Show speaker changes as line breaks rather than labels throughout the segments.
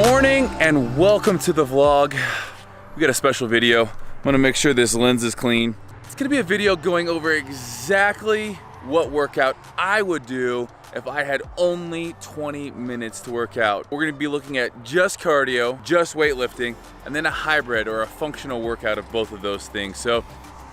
morning and welcome to the vlog. We got a special video. I'm gonna make sure this lens is clean. It's gonna be a video going over exactly what workout I would do if I had only 20 minutes to work out. We're gonna be looking at just cardio, just weightlifting, and then a hybrid or a functional workout of both of those things. So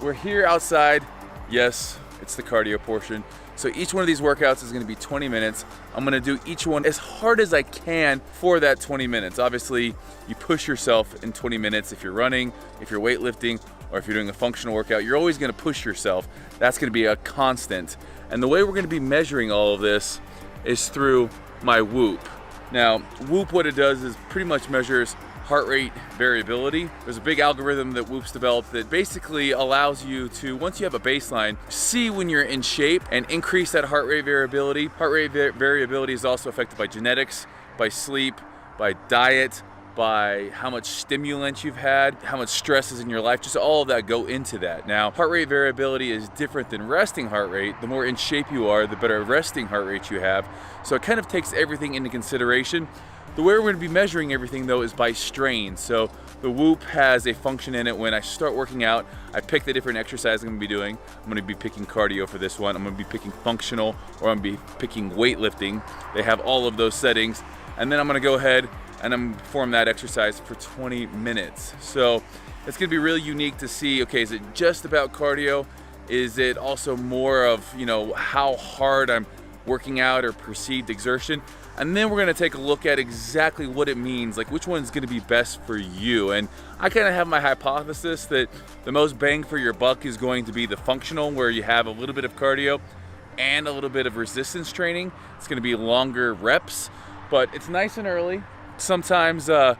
we're here outside. Yes, it's the cardio portion. So each one of these workouts is gonna be 20 minutes. I'm gonna do each one as hard as I can for that 20 minutes. Obviously, you push yourself in 20 minutes if you're running, if you're weightlifting, or if you're doing a functional workout, you're always gonna push yourself. That's gonna be a constant. And the way we're gonna be measuring all of this is through my Whoop. Now, Whoop, what it does is pretty much measures heart rate variability. There's a big algorithm that Whoop's developed that basically allows you to, once you have a baseline, see when you're in shape and increase that heart rate variability. Heart rate variability is also affected by genetics, by sleep, by diet, by how much stimulant you've had, how much stress is in your life, just all of that go into that. Now, heart rate variability is different than resting heart rate. The more in shape you are, the better resting heart rate you have. So it kind of takes everything into consideration. The way we're going to be measuring everything though is by strain. So the Whoop has a function in it. When I start working out, I pick the different exercise I'm going to be doing. I'm going to be picking cardio for this one. I'm going to be picking functional, or I'm going to be picking weightlifting. They have all of those settings. And then I'm going to go ahead and I'm going to perform that exercise for 20 minutes. So it's going to be really unique to see, okay, is it just about cardio? Is it also more of, you know, how hard I'm working out or perceived exertion? And then we're gonna take a look at exactly what it means, like which one's gonna be best for you. And I kind of have my hypothesis that the most bang for your buck is going to be the functional, where you have a little bit of cardio and a little bit of resistance training. It's gonna be longer reps, but it's nice and early. Sometimes the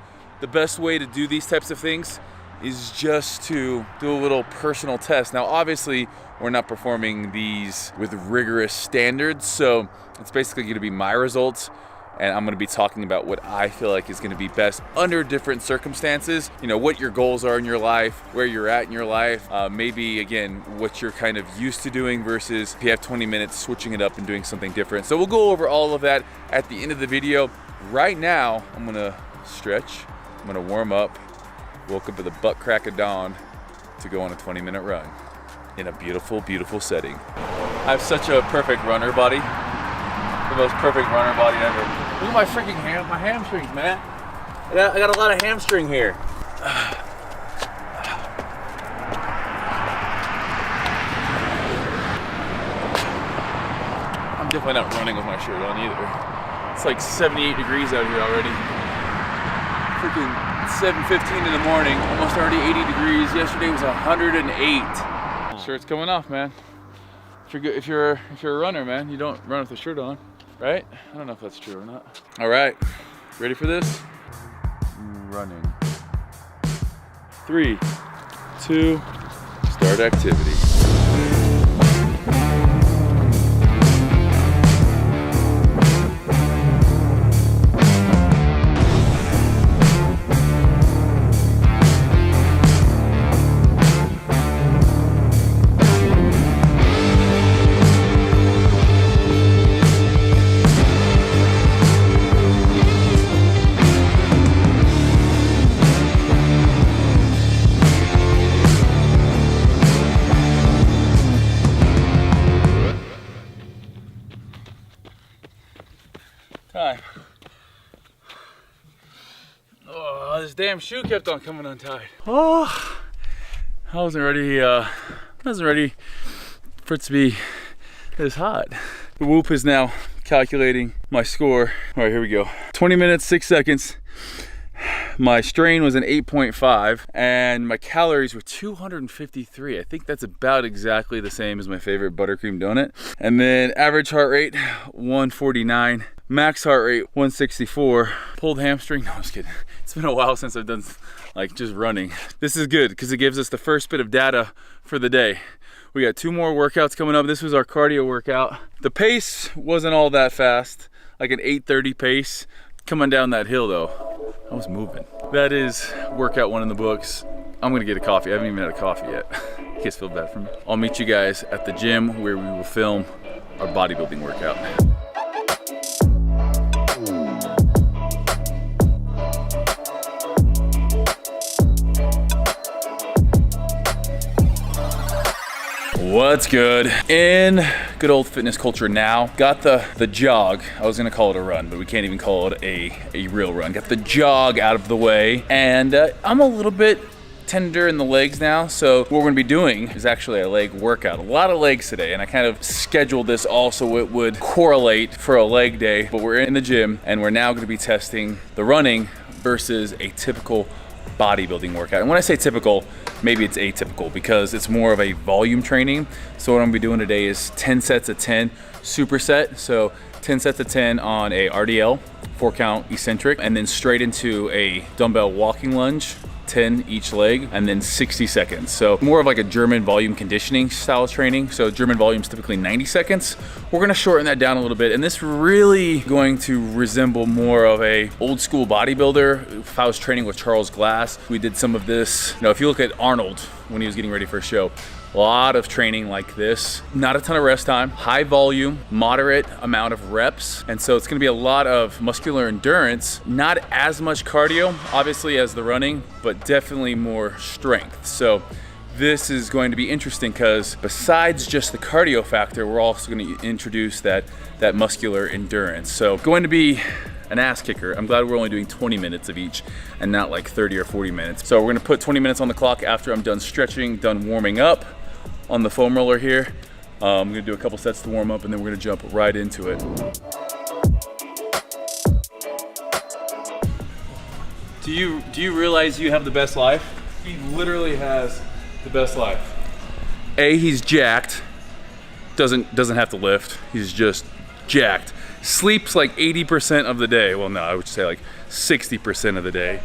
best way to do these types of things is just to do a little personal test. Now, obviously, we're not performing these with rigorous standards, so it's basically gonna be my results, and I'm gonna be talking about what I feel like is gonna be best under different circumstances. You know, what your goals are in your life, where you're at in your life, maybe, again, what you're kind of used to doing versus if you have 20 minutes, switching it up and doing something different. So we'll go over all of that at the end of the video. Right now, I'm gonna stretch, I'm gonna warm up, woke up at the butt crack of dawn to go on a 20-minute run in a beautiful, beautiful setting. I have such a perfect runner body. The most perfect runner body ever. Look at my freaking my hamstrings, man. I got a lot of hamstring here. I'm definitely not running with my shirt on either. It's like 78 degrees out here already. Freaking 7:15 in the morning, almost already 80 degrees. Yesterday was 108. Shirt's coming off, man. If you're a runner, man, you don't run with the shirt on, right? I don't know if that's true or not. All right, ready for this? Running. 3, 2, start activity. Time. Oh, this damn shoe kept on coming untied. Oh, I wasn't ready for it to be this hot. The Whoop is now calculating my score. All right, here we go. 20 minutes, 6 seconds. My strain was an 8.5 and my calories were 253. I think that's about exactly the same as my favorite buttercream donut. And then average heart rate, 149. Max heart rate, 164. Pulled hamstring, no, I was kidding. It's been a while since I've done like just running. This is good because it gives us the first bit of data for the day. We got 2 more workouts coming up. This was our cardio workout. The pace wasn't all that fast, like an 8:30 pace. Coming down that hill though, I was moving. That is workout 1 in the books. I'm gonna get a coffee. I haven't even had a coffee yet. You guys feel bad for me? I'll meet you guys at the gym where we will film our bodybuilding workout. What's good? In good old fitness culture now, got the jog. I was gonna call it a run, but we can't even call it a real run. Got the jog out of the way, and I'm a little bit tender in the legs now, so what we're gonna be doing is actually a leg workout. A lot of legs today, and I kind of scheduled this all so it would correlate for a leg day, but we're in the gym, and we're now gonna be testing the running versus a typical bodybuilding workout. And when I say typical, maybe it's atypical because it's more of a volume training. So what I'm gonna be doing today is 10 sets of 10 superset. So 10 sets of 10 on a RDL, 4 count eccentric, and then straight into a dumbbell walking lunge, 10 each leg, and then 60 seconds. So more of like a German volume conditioning style training. So German volume is typically 90 seconds. We're gonna shorten that down a little bit. And this really going to resemble more of a old school bodybuilder. If I was training with Charles Glass, we did some of this. You know, if you look at Arnold when he was getting ready for a show, a lot of training like this, not a ton of rest time, high volume, moderate amount of reps. And so it's gonna be a lot of muscular endurance, not as much cardio, obviously, as the running, but definitely more strength. So this is going to be interesting because besides just the cardio factor, we're also gonna introduce that muscular endurance. So going to be an ass kicker. I'm glad we're only doing 20 minutes of each and not like 30 or 40 minutes. So we're gonna put 20 minutes on the clock after I'm done stretching, done warming up on the foam roller here. I'm gonna do a couple sets to warm up and then we're gonna jump right into it. Do you realize you have the best life? He literally has the best life. A, he's jacked. Doesn't have to lift. He's just jacked. Sleeps like 80% of the day. Well, no, I would say like 60% of the day.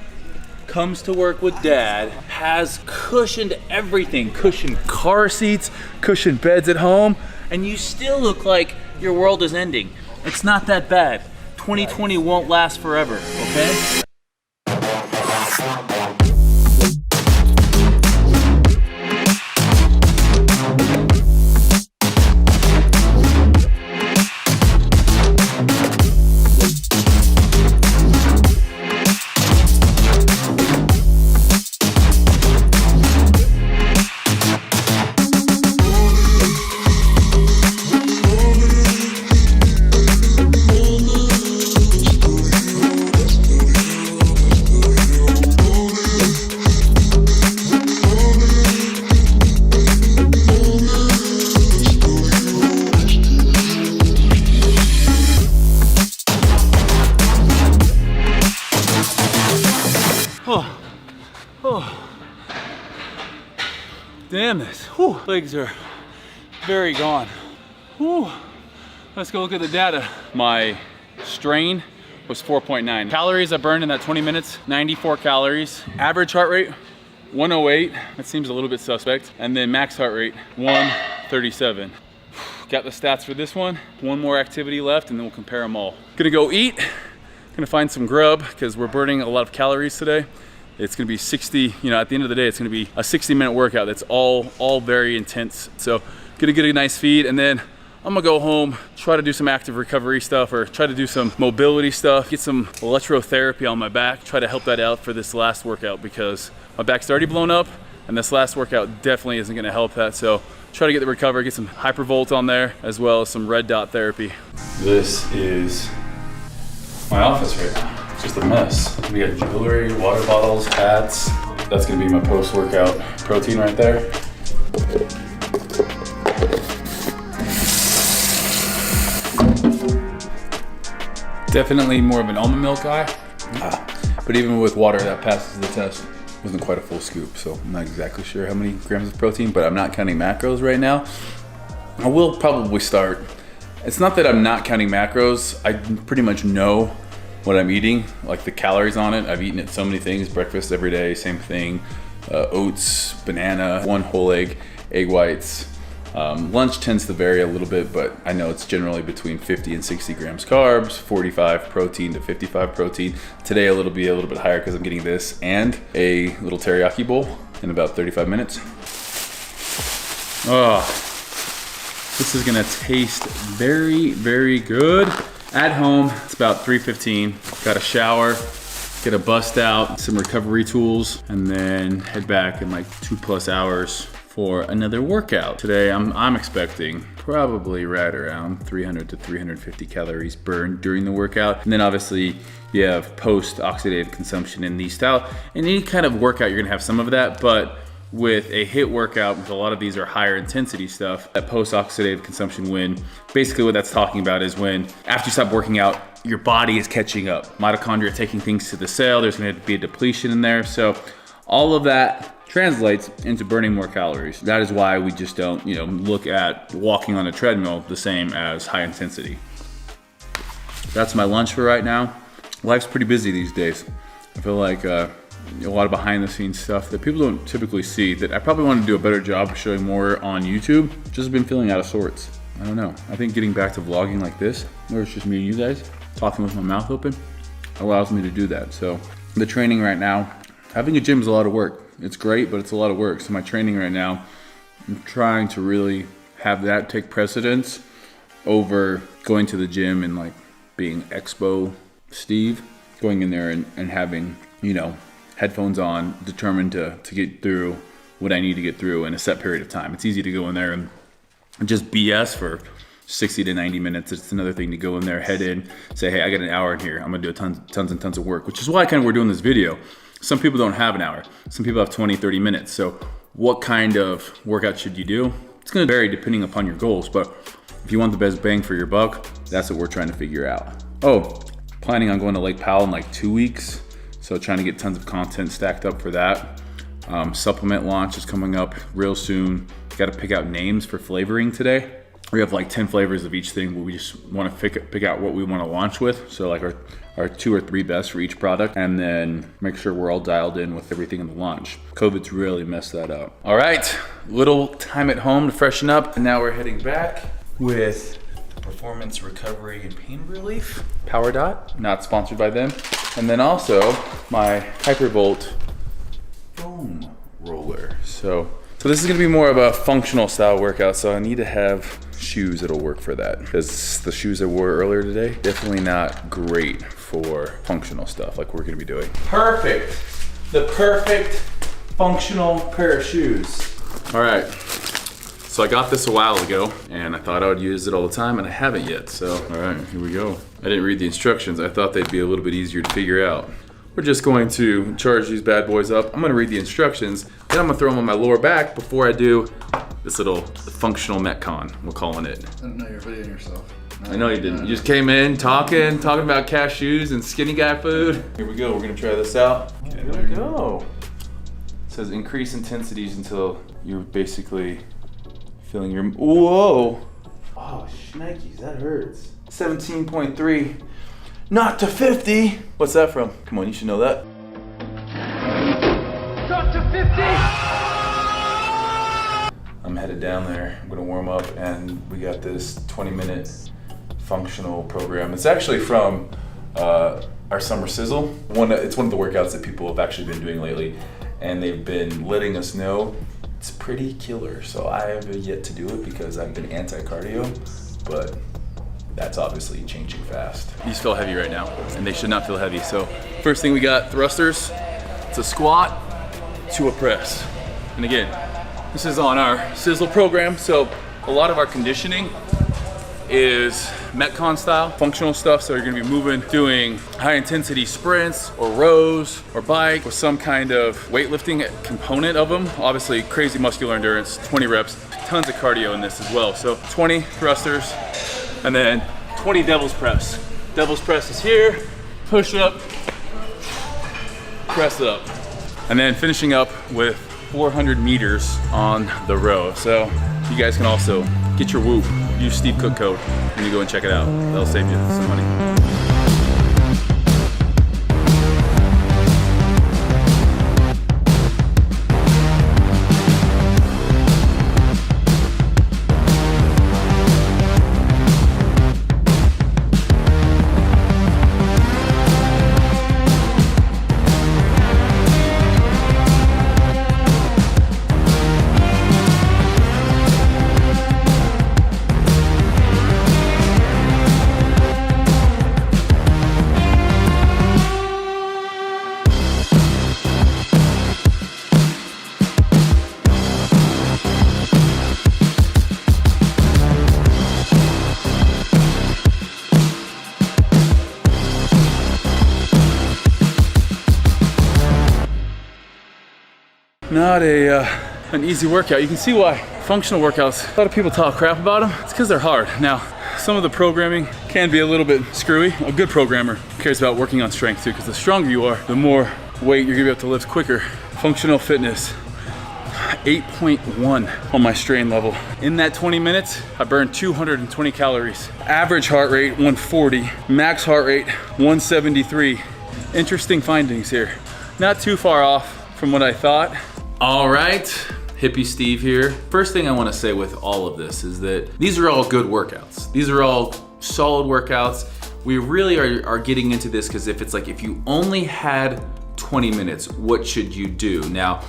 Comes to work with dad, has cushioned everything, cushioned car seats, cushioned beds at home, and you still look like your world is ending. It's not that bad. 2020 won't last forever, okay? Damn this. Whew. Legs are very gone. Whew. Let's go look at the data. My strain was 4.9. Calories I burned in that 20 minutes, 94 calories. Average heart rate, 108. That seems a little bit suspect. And then max heart rate, 137. Got the stats for this one. One more activity left and then we'll compare them all. Gonna go eat. Gonna find some grub because we're burning a lot of calories today. It's gonna be 60, you know, at the end of the day, it's gonna be a 60-minute workout that's all very intense. So gonna get a nice feed and then I'm gonna go home, try to do some active recovery stuff or try to do some mobility stuff, get some electrotherapy on my back, try to help that out for this last workout because my back's already blown up and this last workout definitely isn't gonna help that. So try to get the recovery, get some hypervolt on there as well as some red dot therapy. This is my office right now. It's just a mess. We got jewelry, water bottles, hats. That's gonna be my post-workout protein right there. Definitely more of an almond milk guy. But even with water that passes the test. Wasn't quite a full scoop, so I'm not exactly sure how many grams of protein, but I'm not counting macros right now. I will probably start. It's not that I'm not counting macros. I pretty much know what I'm eating, like the calories on it. I've eaten it so many things, breakfast every day, same thing. Oats, banana, 1 whole egg, egg whites. Lunch tends to vary a little bit, but I know it's generally between 50 and 60 grams carbs, 45 protein to 55 protein. Today it'll be a little bit higher because I'm getting this and a little teriyaki bowl in about 35 minutes. Oh, this is gonna taste very, very good. At home, it's about 3:15. Got a shower, get a bust out, some recovery tools, and then head back in like 2+ hours for another workout. Today I'm expecting probably right around 300 to 350 calories burned during the workout. And then obviously you have post-oxidative consumption in these style. In any kind of workout, you're gonna have some of that, but with a HIIT workout, because a lot of these are higher intensity stuff, that post-oxidative consumption when basically what that's talking about is when after you stop working out, your body is catching up. Mitochondria taking things to the cell, there's gonna be a depletion in there. So all of that translates into burning more calories. That is why we just don't, look at walking on a treadmill the same as high intensity. That's my lunch for right now. Life's pretty busy these days. I feel like a lot of behind the scenes stuff that people don't typically see that I probably want to do a better job of showing more on YouTube. Just been feeling out of sorts. I don't know. I think getting back to vlogging like this, where it's just me and you guys, talking with my mouth open, allows me to do that. So the training right now, having a gym is a lot of work. It's great, but it's a lot of work. So my training right now, I'm trying to really have that take precedence over going to the gym and like being Expo Steve, going in there and having, headphones on, determined to get through what I need to get through in a set period of time. It's easy to go in there and just BS for 60 to 90 minutes. It's another thing to go in there, head in, say, hey, I got an hour in here. I'm gonna do tons and tons of work, which is why we're doing this video. Some people don't have an hour. Some people have 20, 30 minutes. So what kind of workout should you do? It's gonna vary depending upon your goals, but if you want the best bang for your buck, that's what we're trying to figure out. Oh, planning on going to Lake Powell in like 2 weeks. So trying to get tons of content stacked up for that. Supplement launch is coming up real soon. Got to pick out names for flavoring today. We have like 10 flavors of each thing, but we just want to pick out what we want to launch with. So like our 2 or 3 best for each product, and then make sure we're all dialed in with everything in the launch. COVID's really messed that up. All right, little time at home to freshen up. And now we're heading back with Performance Recovery and Pain Relief, Power Dot, not sponsored by them. And then also my Hypervolt foam roller. So this is gonna be more of a functional style workout, so I need to have shoes that'll work for that, because the shoes I wore earlier today, definitely not great for functional stuff like we're gonna be doing. Perfect, the perfect functional pair of shoes. All right, so I got this a while ago and I thought I would use it all the time, and I haven't yet, so all right, here we go. I didn't read the instructions. I thought they'd be a little bit easier to figure out. We're just going to charge these bad boys up. I'm gonna read the instructions, then I'm gonna throw them on my lower back before I do this little functional Metcon, we're calling it.
I didn't know you were videoing yourself. No,
I know you didn't. You just came in talking about cashews and skinny guy food. Here we go, we're gonna try this out. Okay, here we go. It says increase intensities until you're basically feeling your, whoa. Oh, shnikes, that hurts. 17.3. Not to 50. What's that from? Come on, you should know that.
Not to 50.
I'm headed down there. I'm gonna warm up, and we got this 20-minute functional program. It's actually from our summer sizzle. It's one of the workouts that people have actually been doing lately, and they've been letting us know it's pretty killer. So I have yet to do it because I've been anti-cardio, but that's obviously changing fast. These feel heavy right now, and they should not feel heavy. So first thing we got, thrusters. It's a squat to a press. And again, this is on our Sizzle program. So a lot of our conditioning is Metcon style, functional stuff. So you're gonna be moving, doing high intensity sprints or rows or bike with some kind of weightlifting component of them. Obviously crazy muscular endurance, 20 reps, tons of cardio in this as well. So 20 thrusters, and then 20 devil's press. Devil's press is here, push up, press up. And then finishing up with 400 meters on the row. So you guys can also get your Whoop, use Steve Cook code when you go and check it out. That'll save you some money. not an easy workout. You can see why functional workouts, a lot of people talk crap about them. It's because they're hard. Now, some of the programming can be a little bit screwy. A good programmer cares about working on strength too, because the stronger you are, the more weight you're gonna be able to lift quicker. Functional fitness, 8.1 on my strain level. In that 20 minutes, I burned 220 calories. Average heart rate, 140. Max heart rate, 173. Interesting findings here. Not too far off from what I thought. All right, Hippie Steve here. First thing I wanna say with all of this is that these are all good workouts. These are all solid workouts. We really are getting into this because if you only had 20 minutes, what should you do? Now,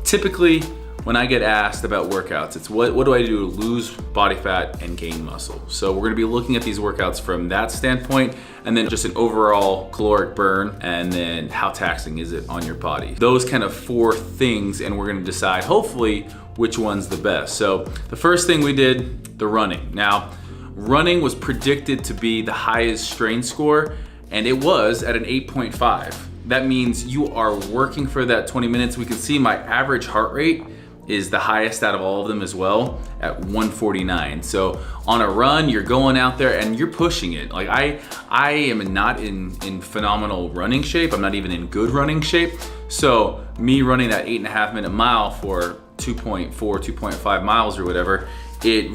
typically, when I get asked about workouts, it's what do I do to lose body fat and gain muscle? So we're gonna be looking at these workouts from that standpoint, and then just an overall caloric burn, and then how taxing is it on your body? Those kind of 4 things, and we're gonna decide, hopefully, which one's the best. So the first thing we did, the running. Now, running was predicted to be the highest strain score, and it was at an 8.5. That means you are working for that 20 minutes. We can see my average heart rate is the highest out of all of them as well at 149. So on a run, you're going out there and you're pushing it. Like I am not in phenomenal running shape. I'm not even in good running shape. So me running that 8.5 minute mile for 2.4, 2.5 miles or whatever, it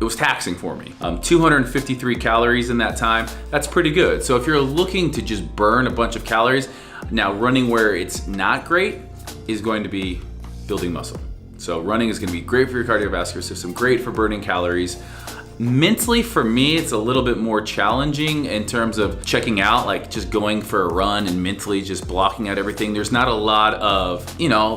was taxing for me. 253 calories in that time, that's pretty good. So if you're looking to just burn a bunch of calories, now running where it's not great is going to be building muscle. So running is gonna be great for your cardiovascular system, great for burning calories. Mentally, for me, it's a little bit more challenging in terms of checking out, like just going for a run and mentally just blocking out everything. There's not a lot of,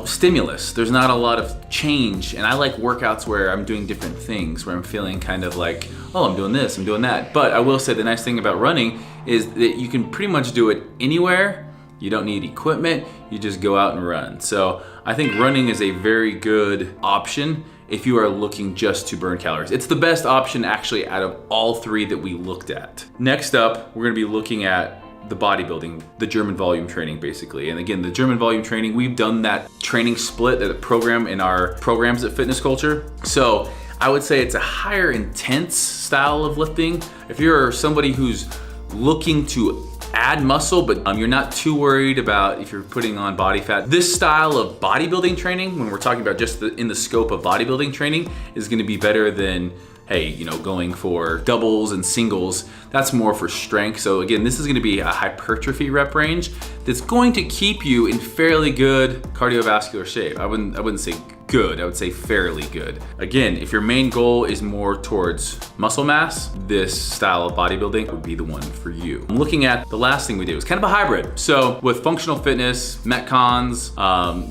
stimulus. There's not a lot of change. And I like workouts where I'm doing different things, where I'm feeling kind of like, oh, I'm doing this, I'm doing that. But I will say the nice thing about running is that you can pretty much do it anywhere. You don't need equipment, you just go out and run. So I think running is a very good option if you are looking just to burn calories. It's the best option actually out of all 3 that we looked at. Next up, we're gonna be looking at the bodybuilding, the German volume training basically. And again, the German volume training, we've done that training split, that program in our programs at Fitness Culture. So I would say it's a higher intense style of lifting. If you're somebody who's looking to add muscle, but you're not too worried about if you're putting on body fat. This style of bodybuilding training, when we're talking about just in the scope of bodybuilding training, is gonna be better than, hey, going for doubles and singles. That's more for strength. So again, this is gonna be a hypertrophy rep range that's going to keep you in fairly good cardiovascular shape. I wouldn't say good, I would say fairly good. Again, if your main goal is more towards muscle mass, this style of bodybuilding would be the one for you. I'm looking at the last thing we did. It was kind of a hybrid. So with functional fitness, Metcons,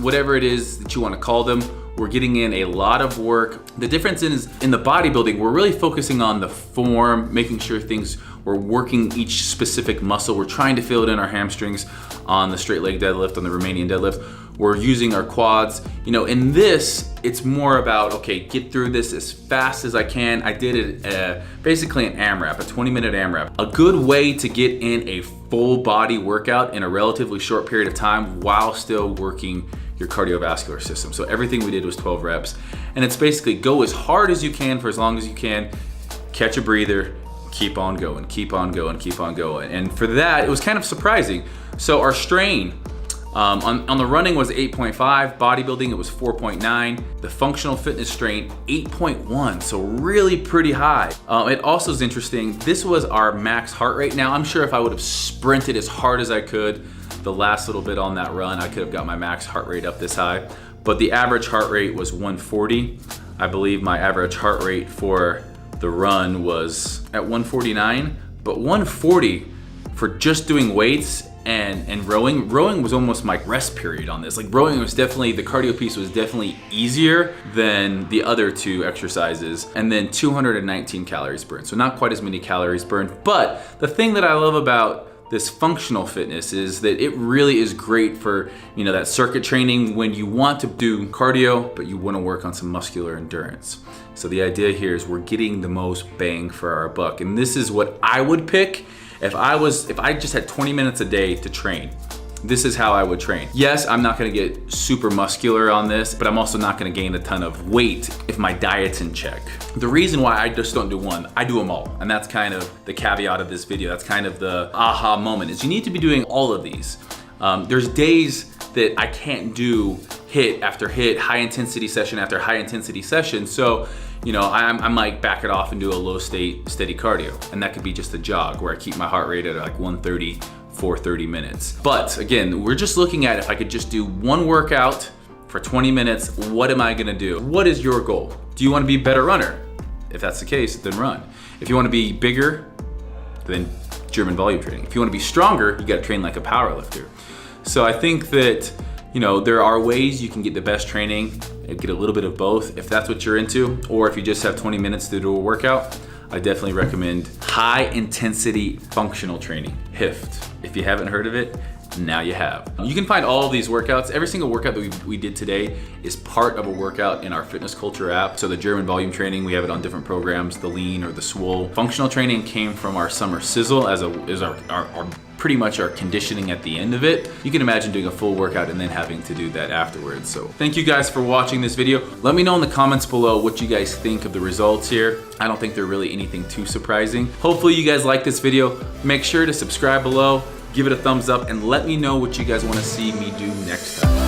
whatever it is that you want to call them, we're getting in a lot of work. The difference is in the bodybuilding, we're really focusing on the form, making sure we're working each specific muscle. We're trying to feel it in our hamstrings on the straight leg deadlift, on the Romanian deadlift. We're using our quads. In this, it's more about, okay, get through this as fast as I can. I did it basically an AMRAP, a 20-minute AMRAP. A good way to get in a full body workout in a relatively short period of time while still working your cardiovascular system. So everything we did was 12 reps. And it's basically go as hard as you can for as long as you can, catch a breather, keep on going, keep on going, keep on going. And for that, it was kind of surprising. So our strain, on the running was 8.5, bodybuilding it was 4.9, the functional fitness strain 8.1, so really pretty high. It also is interesting, this was our max heart rate. Now I'm sure if I would have sprinted as hard as I could the last little bit on that run, I could have got my max heart rate up this high, but the average heart rate was 140. I believe my average heart rate for the run was at 149, but 140 for just doing weights and rowing was almost my rest period on this. Like rowing was definitely, the cardio piece was definitely easier than the other 2 exercises. And then 219 calories burned. So not quite as many calories burned. But the thing that I love about this functional fitness is that it really is great for, that circuit training when you want to do cardio, but you want to work on some muscular endurance. So the idea here is we're getting the most bang for our buck. And this is what I would pick if I just had 20 minutes a day to train. this is how I would train. Yes, I'm not gonna get super muscular on this, but I'm also not gonna gain a ton of weight if my diet's in check. The reason why I just don't do one, I do them all. And that's kind of the caveat of this video. That's kind of the aha moment, is you need to be doing all of these. There's days that I can't do hit after hit, high intensity session after high intensity session. So, you know, I might back it off and do a low state steady cardio. And that could be just a jog where I keep my heart rate at like 130 for 30 minutes. But again, we're just looking at if I could just do one workout for 20 minutes, what am I gonna do? What is your goal? Do you wanna be a better runner? If that's the case, then run. If you wanna be bigger, then German volume training. If you wanna be stronger, you gotta train like a power lifter. So I think that, you know, there are ways you can get the best training and get a little bit of both if that's what you're into, or if you just have 20 minutes to do a workout, I definitely recommend high intensity functional training, HIFT. If you haven't heard of it, now you have. You can find all of these workouts. Every single workout that we did today is part of a workout in our Fitness Culture app. So the German volume training, we have it on different programs, the lean or the swole. Functional training came from our summer sizzle as our pretty much our conditioning at the end of it. You can imagine doing a full workout and then having to do that afterwards. So thank you guys for watching this video. Let me know in the comments below what you guys think of the results here. I don't think they're really anything too surprising. Hopefully you guys like this video. Make sure to subscribe below, give it a thumbs up, and let me know what you guys want to see me do next time.